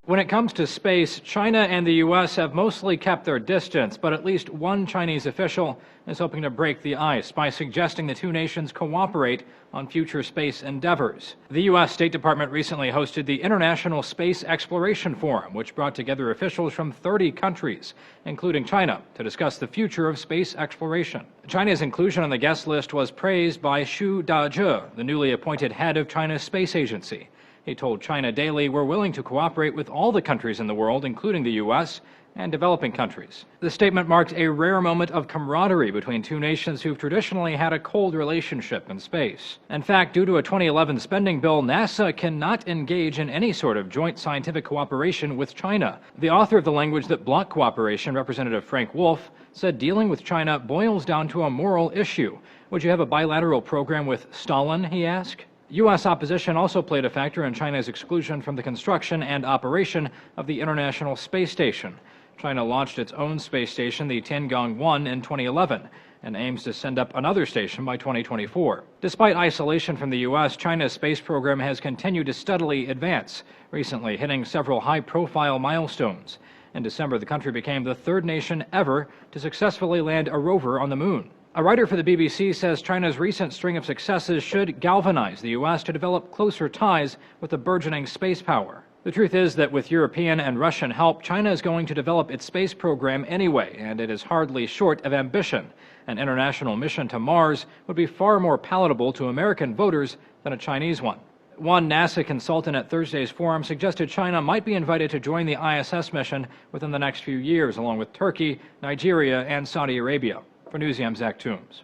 When it comes to space, China and the U.S. have mostly kept their distance, but at least one Chinese official is hoping to break the ice by suggesting the two nations cooperate on future space endeavors. The U.S. State Department recently hosted the International Space Exploration Forum, which brought together officials from 30 countries, including China, to discuss the future of space exploration. China's inclusion on the guest list was praised by Xu Dazhe, the newly appointed head of China's space agency. He told China Daily, "We're willing to cooperate with all the countries in the world, including the U.S. and developing countries." The statement marked a rare moment of camaraderie between two nations who've traditionally had a cold relationship in space. In fact, due to a 2011 spending bill, NASA cannot engage in any sort of joint scientific cooperation with China. The author of the language that blocked cooperation, Representative Frank Wolf, said dealing with China boils down to a moral issue. "Would you have a bilateral program with Stalin?" he asked. U.S. opposition also played a factor in China's exclusion from the construction and operation of the International Space Station. China launched its own space station, the Tiangong-1, in 2011, and aims to send up another station by 2024. Despite isolation from the U.S., China's space program has continued to steadily advance, recently hitting several high-profile milestones. In December, the country became the third nation ever to successfully land a rover on the moon. A writer for the BBC says China's recent string of successes should galvanize the U.S. to develop closer ties with the burgeoning space power. The truth is that with European and Russian help, China is going to develop its space program anyway, and it is hardly short of ambition. An international mission to Mars would be far more palatable to American voters than a Chinese one. One NASA consultant at Thursday's forum suggested China might be invited to join the ISS mission within the next few years, along with Turkey, Nigeria, and Saudi Arabia. For Newsy, I'm Zach Toombs.